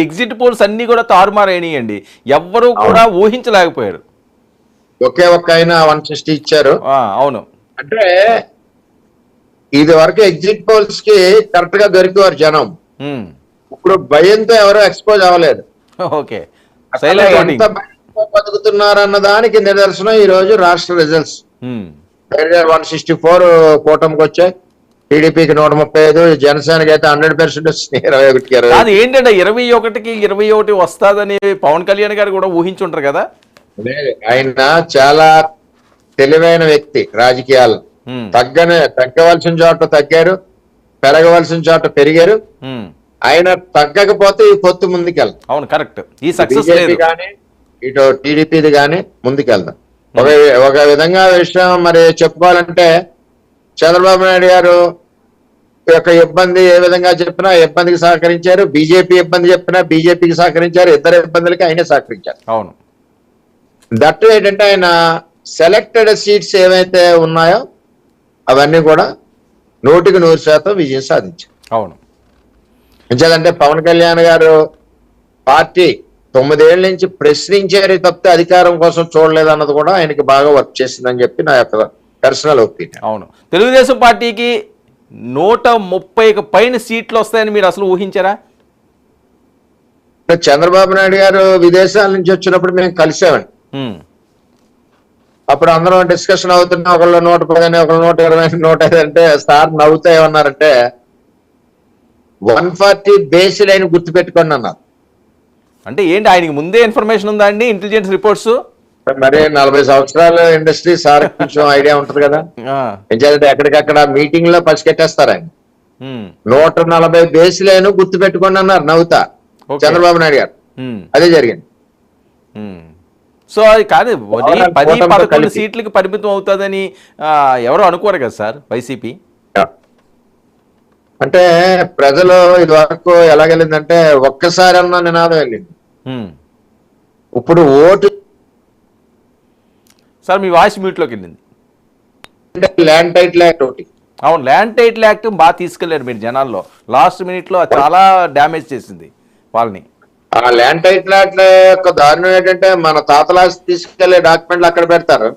Exit polls అన్ని కూడా తారుమారైనాయండి. ఎవ్వరూ కూడా ఊహించలేకపోయారు. ఒకే ఒక్క ఆయన 160 ఇచ్చారు. అవును. అంటే ఇది వరకు ఎగ్జిట్ పోల్స్ కి కరెక్ట్ గా దొరికేవారు జనం. ఇప్పుడు భయంతో ఎవరు ఎక్స్పోజ్ అవ్వలేదు. ఓకే, ఎంత భయంతో బతుకుతున్నారన్న దానికి నిదర్శనం ఈ రోజు రాష్ట్ర రిజల్ట్స్. 164 కూటమికి వచ్చాయి, టీడీపీకి 135, జనసేనకి అయితే 100% వచ్చినాయి. 21 అది ఏంటంటే 21కి 21 వస్తాదని పవన్ కళ్యాణ్ గారు కూడా ఊహించుంటారు కదా. ఆయన చాలా తెలివైన వ్యక్తి. రాజకీయాలు తగ్గవలసిన చోట తగ్గారు, పెరగవలసిన చోట పెరిగారు. ఆయన తగ్గకపోతే ఈ పొత్తు ముందుకెళ్తాం. అవును, కరెక్ట్. ఈ సక్సెస్ కానీ ఇటు టీడీపీది కానీ ముందుకెళ్దాం. ఒక విధంగా విషయం మరి చెప్పుకోవాలంటే చంద్రబాబు నాయుడు గారు యొక్క ఇబ్బంది ఏ విధంగా చెప్పినా ఇబ్బందికి సహకరించారు, బీజేపీ ఇబ్బంది చెప్పినా బీజేపీకి సహకరించారు, ఇద్దరు ఇబ్బందులకి ఆయనే సహకరించారు. అవును. దట్ ఏంటంటే ఆయన సెలెక్టెడ్ సీట్స్ ఏవైతే ఉన్నాయో అవన్నీ కూడా 100% విజయం సాధించారు. అవును. ఎందుకంటే పవన్ కళ్యాణ్ గారు పార్టీ 9 ఏళ్ల నుంచి ప్రశ్నించారు తప్పితే అధికారం కోసం చూడలేదు అన్నది కూడా ఆయనకి బాగా వర్క్ చేసిందని చెప్పి నా యొక్క పర్సనల్ ఒపీనియన్. అవును. తెలుగుదేశం పార్టీకి 130కి పైన సీట్లు వస్తాయని మీరు అసలు ఊహించారా? చంద్రబాబు నాయుడు గారు విదేశాల నుంచి వచ్చినప్పుడు మేము కలిసామండి. అప్పుడు అందరం డిస్కషన్ అవుతున్నా, ఒకళ్ళు 110, ఒకళ్ళు 120, 105 అంటే సార్ నవ్వుతా ఏమన్నారంటే 140 బేస్ లైన్ గుర్తుపెట్టుకోండి అన్నారు. అంటే ఏంటి, ఆయనకి ముందే ఇన్ఫర్మేషన్ ఉందా అండి, ఇంటెలిజెన్స్ రిపోర్ట్స్? మరి 40 సంవత్సరాల ఇండస్ట్రీ, సార్ కొంచెం ఐడియా ఉంటది కదా. ఎందుకంటే ఎక్కడికక్కడ మీటింగ్ లో పసికెట్టేస్తారు ఆయన. 140 బేస్ లైన్ గుర్తు పెట్టుకోండి అన్నారు నవ్వుతా చంద్రబాబు నాయుడు గారు. అదే జరిగింది. సో అది కాదు, 10-11 సీట్లకి పరిమితం అవుతుందని ఎవరు అనుకోరు కదా సార్ వైసీపీ. అంటే ప్రజలు ఇది వరకు ఎలాగెళ్ళిందంటే ఒక్కసారి అన్న నినాదం వెళ్ళింది. ఇప్పుడు ఓటు సార్ మీ వాయిస్ మ్యూట్ లోకి వెళ్ళింది. ల్యాండ్ టైటిల్ యాక్ట్ ఒకటి. అవును, ల్యాండ్ టైటిల్ యాక్ట్ బాగా తీసుకెళ్లారు మీరు జనాల్లో. లాస్ట్ మినిట్ లో చాలా డ్యామేజ్ చేసింది వాళ్ళని. ఆ ల్యాండ్ టైటిల్ యాక్ట్ యొక్క దారుణం ఏంటంటే మన తాతలా తీసుకెళ్లే డాక్యుమెంట్లు అక్కడ పెడతారు.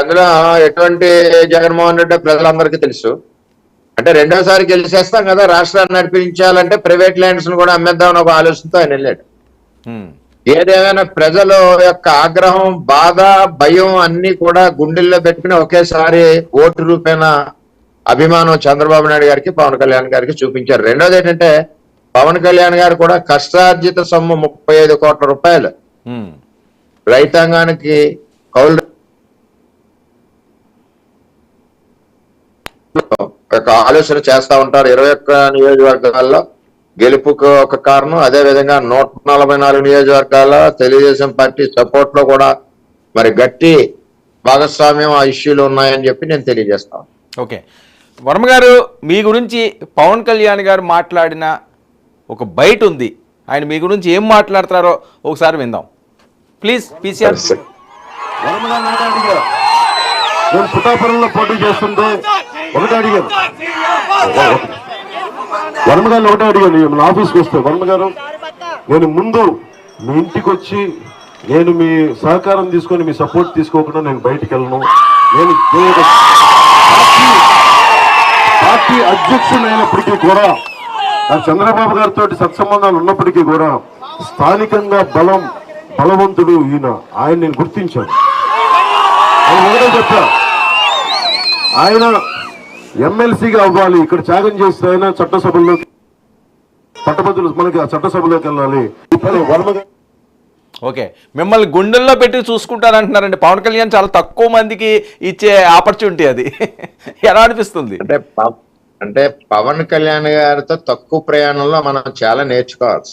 అందులో ఎటువంటి జగన్మోహన్ రెడ్డి ప్రజలందరికీ తెలుసు. అంటే రెండోసారి గెలిచేస్తాం కదా, రాష్ట్రాన్ని నడిపించాలంటే ప్రైవేట్ ల్యాండ్స్ ను కూడా అమ్మేద్దామని ఒక ఆలోచనతో ఆయన వెళ్ళాడు. ఏదేమైనా ప్రజల యొక్క ఆగ్రహం, బాధ, భయం అన్ని కూడా గుండెల్లో పెట్టుకుని ఒకేసారి ఓటు రూపేణ అభిమానం చంద్రబాబు నాయుడు గారికి, పవన్ కళ్యాణ్ గారికి చూపించారు. రెండోది ఏంటంటే పవన్ కళ్యాణ్ గారు కూడా కష్టార్జిత సొమ్ము 35 కోట్ల రూపాయలు రైతాంగానికి కౌలు ఒక ఆలోచన చేస్తా ఉంటారు. 21 నియోజకవర్గాల్లో గెలుపుకు ఒక కారణం. అదే విధంగా 144 నియోజకవర్గాల్లో తెలుగుదేశం పార్టీ సపోర్ట్ లో కూడా మరి గట్టి భాగస్వామ్యం ఆ ఇష్యూలు ఉన్నాయని చెప్పి నేను తెలియజేస్తాను. ఓకే, వర్మ గారు, మీ గురించి పవన్ కళ్యాణ్ గారు మాట్లాడిన ఒక బయట ఉంది. ఆయన మీ గురించి ఏం మాట్లాడతారో ఒకసారి విందాం ప్లీజ్. పీసీఆర్ నేను పుట్టాపురంలో పోటీ చేస్తుంటే ఒకటే అడిగాను, వర్మ గారిని ఒకటే అడిగాను నా ఆఫీస్కి వస్తే, వర్మ గారు నేను ముందు మీ ఇంటికి వచ్చి నేను మీ సహకారం తీసుకొని మీ సపోర్ట్ తీసుకోకుండా నేను బయటికి వెళ్ళను. నేను పార్టీ అధ్యక్షుడైనప్పటికీ కూడా నాకు చంద్రబాబు గారితో సత్సంబంధాలు ఉన్నప్పటికీ కూడా స్థానికంగా బలవంతుడు ఈయన, ఆయన నేను గుర్తించాను. ఆయన ఒకటే చెప్పా, ఆయన ఎమ్మెల్సీగా అవ్వాలి, ఇక్కడ త్యాగం చేస్తే ఆయన చట్టసభల్లోకి పట్టభద్రులు మనకి ఆ చట్టసభలోకి వెళ్ళాలి. ఓకే, మిమ్మల్ని గుండెల్లో పెట్టి చూసుకుంటారంటున్నారండి పవన్ కళ్యాణ్. చాలా తక్కువ మందికి ఇచ్చే ఆపర్చునిటీ అది. ఎలా అనిపిస్తుంది? అంటే పవన్ కళ్యాణ్ గారితో తక్కువ ప్రయాణంలో మనం చాలా నేర్చుకోవాలి.